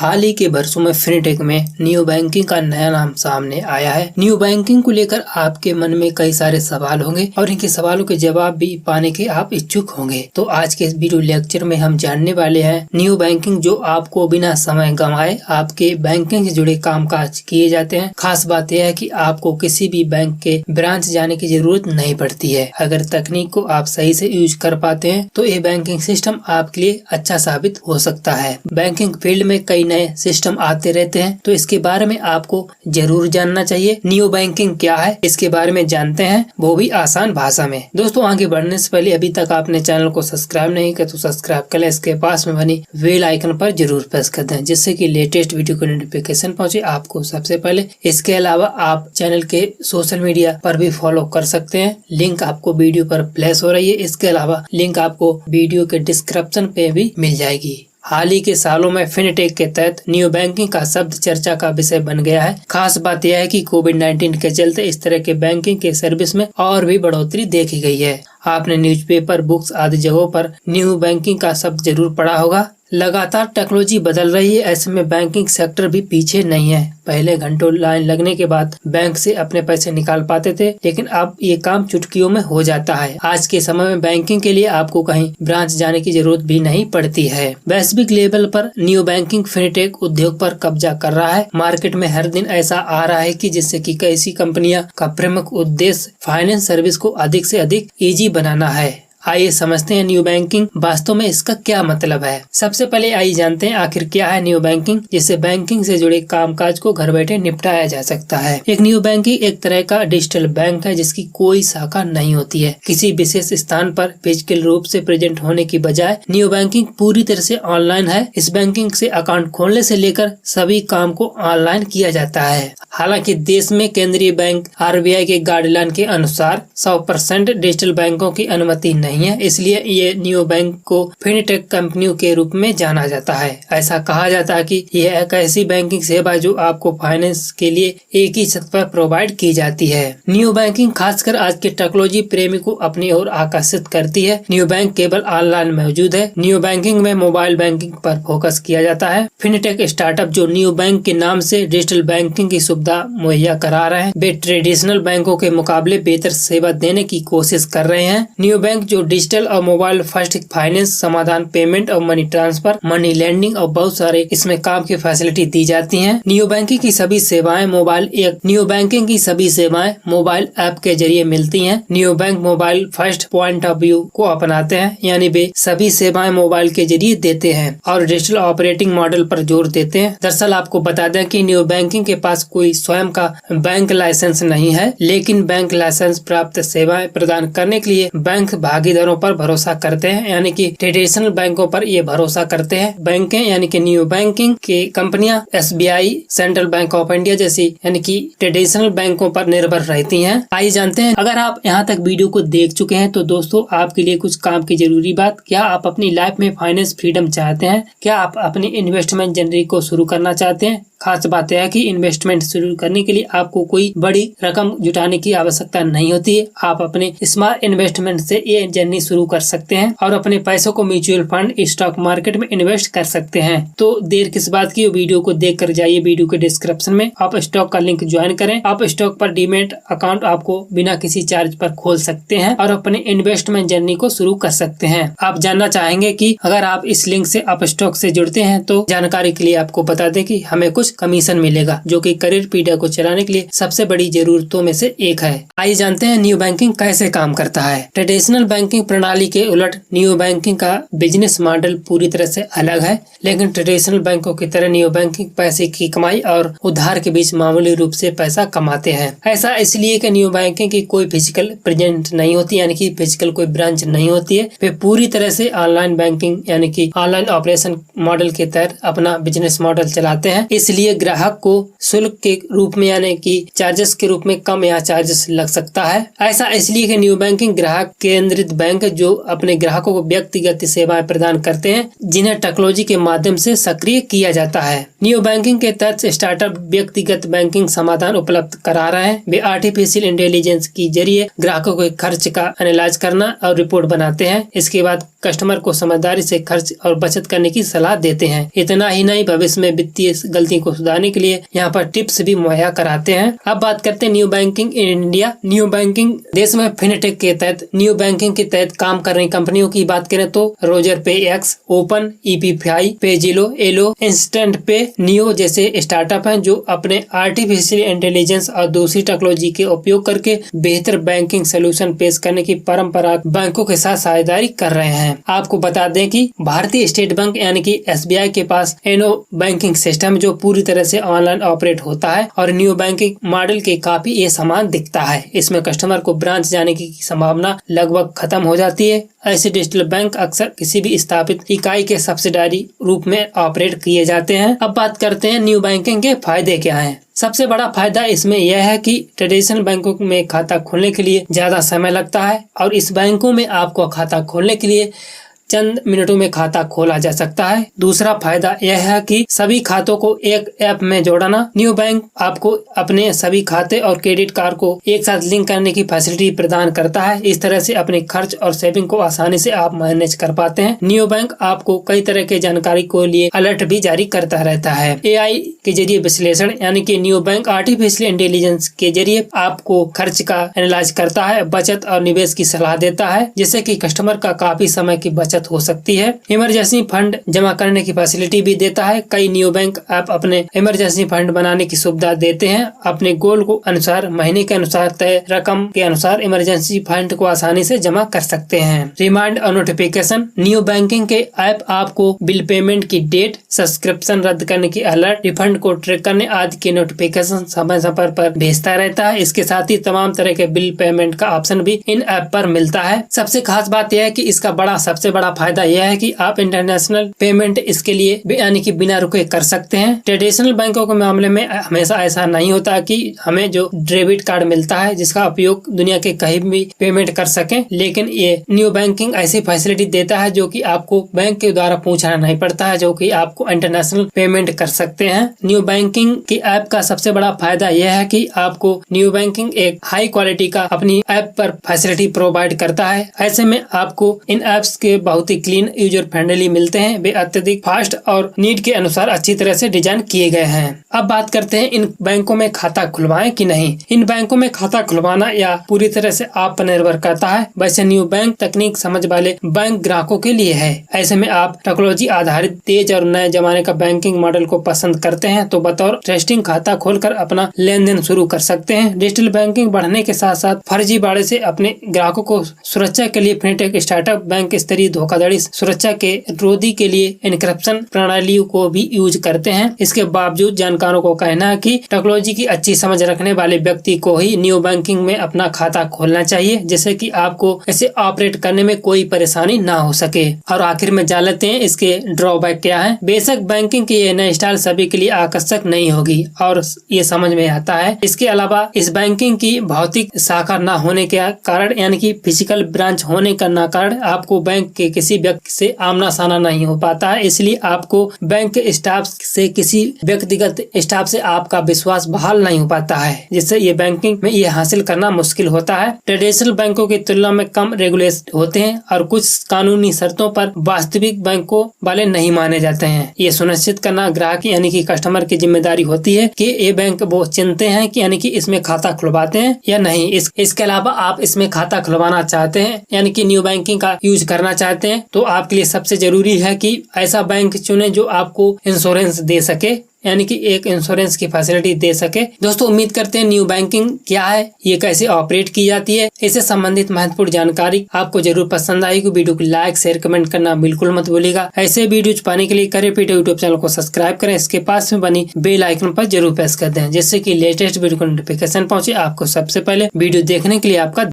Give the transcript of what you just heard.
हाल ही के वर्षों में फिनटेक में नियो बैंकिंग का नया नाम सामने आया है। नियो बैंकिंग को लेकर आपके मन में कई सारे सवाल होंगे और इनके सवालों के जवाब भी पाने के आप इच्छुक होंगे। तो आज के इस वीडियो लेक्चर में हम जानने वाले हैं नियो बैंकिंग, जो आपको बिना समय गंवाए आपके बैंकिंग से जुड़े कामकाज किए जाते हैं। खास बात यह है कि आपको किसी भी बैंक के ब्रांच जाने की जरूरत नहीं पड़ती है। अगर तकनीक को आप सही से यूज कर पाते हैं तो ये बैंकिंग सिस्टम आपके लिए अच्छा साबित हो सकता है। बैंकिंग फील्ड में कई नए सिस्टम आते रहते हैं, तो इसके बारे में आपको जरूर जानना चाहिए। नियो बैंकिंग क्या है, इसके बारे में जानते हैं, वो भी आसान भाषा में। दोस्तों, आगे बढ़ने से पहले अभी तक आपने चैनल को सब्सक्राइब नहीं किया तो सब्सक्राइब कर लें। इसके पास में बनी बेल आइकन पर जरूर प्रेस कर दें, जिससे कि लेटेस्ट वीडियो को नोटिफिकेशन पहुंचे आपको सबसे पहले। इसके अलावा आप चैनल के सोशल मीडिया पर भी फॉलो कर सकते हैं, लिंक आपको वीडियो पर प्लेस हो रही है। इसके अलावा लिंक आपको वीडियो के डिस्क्रिप्शन पे भी मिल जाएगी। हाल ही के सालों में फिनटेक के तहत नियो बैंकिंग का शब्द चर्चा का विषय बन गया है। खास बात यह है कि कोविड-19 के चलते इस तरह के बैंकिंग के सर्विस में और भी बढ़ोतरी देखी गई है। आपने न्यूज़पेपर, बुक्स आदि जगहों पर नियो बैंकिंग का शब्द जरूर पढ़ा होगा। लगातार टेक्नोलॉजी बदल रही है, ऐसे में बैंकिंग सेक्टर भी पीछे नहीं है। पहले घंटों लाइन लगने के बाद बैंक से अपने पैसे निकाल पाते थे, लेकिन अब ये काम चुटकियों में हो जाता है। आज के समय में बैंकिंग के लिए आपको कहीं ब्रांच जाने की जरूरत भी नहीं पड़ती है। वैश्विक लेवल पर नियो बैंकिंग फिनटेक उद्योग पर कब्जा कर रहा है। मार्केट में हर दिन ऐसा आ रहा है कि जिससे कि कैसी कंपनियां का प्रमुख उद्देश्य फाइनेंस सर्विस को अधिक से अधिक इजी बनाना है। आइए समझते हैं नियो बैंकिंग वास्तव में इसका क्या मतलब है। सबसे पहले आइए जानते हैं आखिर क्या है नियो बैंकिंग, जिससे बैंकिंग से जुड़े कामकाज को घर बैठे निपटाया जा सकता है। एक नियो बैंकिंग एक तरह का डिजिटल बैंक है जिसकी कोई शाखा नहीं होती है। किसी विशेष स्थान पर फिजिकल रूप से प्रेजेंट होने की बजाय नियो बैंकिंग पूरी तरह से ऑनलाइन है। इस बैंकिंग से अकाउंट खोलने से लेकर सभी काम को ऑनलाइन किया जाता है। हालांकि देश में केंद्रीय बैंक RBI के गाइडलाइन के अनुसार 100% डिजिटल बैंकों की अनुमति नहीं है, इसलिए ये नियो बैंक को फिनटेक कंपनियों के रूप में जाना जाता है। ऐसा कहा जाता है कि यह एक ऐसी बैंकिंग सेवा जो आपको फाइनेंस के लिए एक ही छत पर प्रोवाइड की जाती है। नियो बैंकिंग खासकर आज के टेक्नोलॉजी प्रेमी को अपनी ओर आकर्षित करती है। नियो बैंक केवल ऑनलाइन मौजूद है। नियो बैंकिंग में मोबाइल बैंकिंग पर फोकस किया जाता है। फिनटेक स्टार्टअप जो नियो बैंक के नाम से डिजिटल बैंकिंग की सुविधा मुहैया करा रहे हैं, वे ट्रेडिशनल बैंकों के मुकाबले बेहतर सेवा देने की कोशिश कर रहे हैं। नियो बैंक जो डिजिटल और मोबाइल फर्स्ट फाइनेंस समाधान, पेमेंट और मनी ट्रांसफर, मनी लेंडिंग और बहुत सारे इसमें काम की फैसिलिटी दी जाती हैं। नियो बैंकिंग की सभी सेवाएं मोबाइल ऐप के जरिए मिलती हैं। Neo bank mobile first point of view को अपनाते हैं, यानी वे सभी सेवाएं मोबाइल के जरिए देते हैं और डिजिटल ऑपरेटिंग मॉडल पर जोर देते हैं। दरअसल आपको बता दें कि नियो बैंकिंग के पास कोई स्वयं का बैंक लाइसेंस नहीं है, लेकिन बैंक लाइसेंस प्राप्त सेवाएं प्रदान करने के लिए बैंक भागीदारों पर भरोसा करते हैं, यानी कि ट्रेडिशनल बैंकों पर ये भरोसा करते हैं। बैंकें यानी कि नियो बैंकिंग की कंपनियां SBI, central bank of India जैसी यानी कि ट्रेडिशनल बैंकों पर निर्भर रहती हैं। आइए जानते हैं, अगर आप यहाँ तक वीडियो को देख चुके हैं तो दोस्तों आपके लिए कुछ काम की जरूरी बात, क्या आप अपनी लाइफ में फाइनेंस फ्रीडम चाहते हैं? क्या आप अपनी इन्वेस्टमेंट जर्नी को शुरू करना चाहते हैं? खास बात यह है कि इन्वेस्टमेंट शुरू करने के लिए आपको कोई बड़ी रकम जुटाने की आवश्यकता नहीं होती है। आप अपने स्मॉल इन्वेस्टमेंट से ये जर्नी शुरू कर सकते हैं और अपने पैसों को म्यूचुअल फंड, स्टॉक मार्केट में इन्वेस्ट कर सकते हैं। तो देर किस बात की, वीडियो को देख कर जाइए। वीडियो के डिस्क्रिप्शन में आप स्टॉक का लिंक ज्वाइन करें। आप स्टॉक पर डीमेट अकाउंट आपको बिना किसी चार्ज पर खोल सकते हैं और अपने इन्वेस्टमेंट जर्नी को शुरू कर सकते हैं। आप जानना चाहेंगे कि अगर आप इस लिंक से आप स्टॉक से जुड़ते हैं तो जानकारी के लिए आपको बता दें कि हमें कुछ कमीशन मिलेगा, जो कि करियर पीढ़ी को चलाने के लिए सबसे बड़ी जरूरतों में से एक है। आइए जानते हैं नियो बैंकिंग कैसे काम करता है। ट्रेडिशनल बैंकिंग प्रणाली के उलट नियो बैंकिंग का बिजनेस मॉडल पूरी तरह से अलग है, लेकिन ट्रेडिशनल बैंकों की तरह नियो बैंकिंग पैसे की कमाई और उधार के बीच मामूली रूप से पैसा कमाते हैं। ऐसा इसलिए कि नियो बैंकिंग की कोई फिजिकल प्रेजेंट नहीं होती, यानी कि फिजिकल कोई ब्रांच नहीं होती है। वे पूरी तरह से ऑनलाइन बैंकिंग यानी कि ऑनलाइन ऑपरेशन मॉडल के तहत अपना बिजनेस मॉडल चलाते हैं। इसलिए इसलिए ग्राहक को शुल्क के रूप में यानी कि चार्जेस के रूप में कम यहाँ चार्जेस लग सकता है। ऐसा इसलिए कि न्यू बैंकिंग ग्राहक केंद्रित बैंक जो अपने ग्राहकों को व्यक्तिगत सेवाएं प्रदान करते हैं, जिन्हें टेक्नोलॉजी के माध्यम से सक्रिय किया जाता है। न्यू बैंकिंग के तहत स्टार्टअप व्यक्तिगत बैंकिंग समाधान उपलब्ध करा रहे हैं। वे आर्टिफिशियल इंटेलिजेंस के जरिए ग्राहकों के खर्च का एनालाइज करना और रिपोर्ट बनाते हैं। इसके बाद कस्टमर को समझदारी से खर्च और बचत करने की सलाह देते हैं। इतना ही नहीं, भविष्य में वित्तीय गलती को सुधारने के लिए यहाँ पर टिप्स भी मुहैया कराते हैं। अब बात करते हैं new banking in India. New banking देश में फिनटेक के तहत न्यू बैंकिंग के तहत काम कर रही कंपनियों की बात करें तो Razorpay X, open, EPFI, पेजिलो, एलो, इंस्टेंट पे, नियो जैसे स्टार्टअप हैं जो अपने आर्टिफिशियल इंटेलिजेंस और दूसरी टेक्नोलॉजी के उपयोग करके बेहतर बैंकिंग सोल्यूशन पेश करने की परंपरागत बैंकों के साथ साझेदारी कर रहे हैं। आपको बता दें कि भारतीय स्टेट बैंक यानी कि SBI के पास एनो बैंकिंग सिस्टम जो पूरी तरह से ऑनलाइन ऑपरेट होता है और न्यू बैंकिंग मॉडल के काफी ये समान दिखता है। इसमें कस्टमर को ब्रांच जाने की संभावना लगभग खत्म हो जाती है। ऐसे डिजिटल बैंक अक्सर किसी भी स्थापित इकाई के सब्सिडारी रूप में ऑपरेट किए जाते हैं। अब बात करते हैं न्यू बैंकिंग के फायदे क्या हैं। सबसे बड़ा फायदा इसमें यह है कि ट्रेडिशनल बैंकों में खाता खोलने के लिए ज्यादा समय लगता है और इस बैंकों में आपको खाता खोलने के लिए चंद मिनटों में खाता खोला जा सकता है। दूसरा फायदा यह है कि सभी खातों को एक ऐप में जोड़ना। न्यू बैंक आपको अपने सभी खाते और क्रेडिट कार्ड को एक साथ लिंक करने की फैसिलिटी प्रदान करता है। इस तरह से अपने खर्च और सेविंग को आसानी से आप मैनेज कर पाते हैं। न्यू बैंक आपको कई तरह के जानकारी को लिए अलर्ट भी जारी करता रहता है। AI के जरिए विश्लेषण यानी कि न्यू बैंक आर्टिफिशियल इंटेलिजेंस के जरिए आपको खर्च का एनालाइज करता है, बचत और निवेश की सलाह देता है, जिससे कि कस्टमर का काफी समय की बचत हो सकती है। इमरजेंसी फंड जमा करने की फैसिलिटी भी देता है। कई न्यू बैंक ऐप अपने इमरजेंसी फंड बनाने की सुविधा देते हैं। अपने गोल को अनुसार महीने के अनुसार तय रकम के अनुसार इमरजेंसी फंड को आसानी से जमा कर सकते हैं। रिमाइंड और नोटिफिकेशन। न्यू बैंकिंग के ऐप आपको बिल पेमेंट की डेट, सब्सक्रिप्शन रद्द करने की अलर्ट, रिफंड को ट्रैक करने आदि के नोटिफिकेशन समय समय पर भेजता रहता है। इसके साथ ही तमाम तरह के बिल पेमेंट का ऑप्शन भी इन ऐप पर मिलता है। सबसे खास बात यह है कि इसका सबसे बड़ा फायदा यह है कि आप इंटरनेशनल पेमेंट इसके लिए यानी कि बिना रुके कर सकते हैं। ट्रेडिशनल बैंकों के मामले में हमेशा ऐसा नहीं होता कि हमें जो डेबिट कार्ड मिलता है जिसका उपयोग दुनिया के कहीं भी पेमेंट कर सकें, लेकिन ये न्यू बैंकिंग ऐसी फैसिलिटी देता है जो कि आपको बैंक के द्वारा पूछना नहीं पड़ता है, जो कि आपको इंटरनेशनल पेमेंट कर सकते हैं। न्यू बैंकिंग की ऐप का सबसे बड़ा फायदा यह है कि आपको न्यू बैंकिंग एक हाई क्वालिटी का अपनी ऐप पर फैसिलिटी प्रोवाइड करता है। ऐसे में आपको इन ऐप्स के बहुत ही क्लीन, यूजर फ्रेंडली मिलते हैं। वे अत्यधिक फास्ट और नीड के अनुसार अच्छी तरह से डिजाइन किए गए हैं। अब बात करते हैं इन बैंकों में खाता खुलवाएं कि नहीं। इन बैंकों में खाता खुलवाना या पूरी तरह से आप पर निर्भर करता है। वैसे न्यू बैंक तकनीक समझ वाले बैंक ग्राहकों के लिए है। ऐसे में आप टेक्नोलॉजी आधारित तेज और नए जमाने का बैंकिंग मॉडल को पसंद करते हैं तो बतौर टेस्टिंग खाता खोलकर अपना लेन देन शुरू कर सकते हैं। डिजिटल बैंकिंग बढ़ने के साथ साथ फर्जीवाड़े से अपने ग्राहकों को सुरक्षा के लिए फिनटेक स्टार्टअप बैंक स्तरीय धोखाधड़ी सुरक्षा के रोधी के लिए एन्क्रिप्शन प्रणालियों को भी यूज करते हैं। इसके बावजूद जानकारों को कहना है कि टेक्नोलॉजी की अच्छी समझ रखने वाले व्यक्ति को ही न्यू बैंकिंग में अपना खाता खोलना चाहिए, जिससे कि आपको इसे ऑपरेट करने में कोई परेशानी ना हो सके। और आखिर में जान लेते हैं इसके ड्रॉबैक क्या है। बेशक बैंकिंग की ये नई स्टाइल सभी के लिए आकर्षक नहीं होगी और ये समझ में आता है। इसके अलावा इस बैंकिंग की भौतिक शाखा न होने के कारण यानी कि फिजिकल ब्रांच होने का न कारण आपको बैंक के किसी व्यक्ति से आमना सामना नहीं हो पाता है। इसलिए आपको बैंक स्टाफ से किसी व्यक्तिगत स्टाफ से आपका विश्वास बहाल नहीं हो पाता है, जिससे ये बैंकिंग में ये हासिल करना मुश्किल होता है। ट्रेडिशनल बैंकों की तुलना में कम रेगुलेशन होते हैं और कुछ कानूनी शर्तों पर वास्तविक बैंकों वाले नहीं माने जाते हैं। ये सुनिश्चित करना ग्राहक यानी कि कस्टमर की जिम्मेदारी होती है कि ये बैंक वो चिंते हैं कि यानी कि इसमें खाता खुलवाते हैं या नहीं। इसके अलावा आप इसमें खाता खुलवाना चाहते हैं यानी कि न्यू बैंकिंग का यूज करना चाहते हैं तो आपके लिए सबसे जरूरी है कि ऐसा बैंक चुने जो आपको इंश्योरेंस दे सके, यानी कि एक इंश्योरेंस की फैसिलिटी दे सके। दोस्तों उम्मीद करते हैं न्यू बैंकिंग क्या है, ये कैसे ऑपरेट की जाती है, इससे संबंधित महत्वपूर्ण जानकारी आपको जरूर पसंद आएगी। वीडियो को लाइक शेयर कमेंट करना बिल्कुल मत भूलिएगा। ऐसे वीडियो पाने के लिए करें पीटे यूट्यूब चैनल को सब्सक्राइब करें, इसके पास में बनी बेल आइकन पर जरूर प्रेस कर दें, जिससे कि लेटेस्ट वीडियो को नोटिफिकेशन पहुंचे आपको सबसे पहले। वीडियो देखने के लिए आपका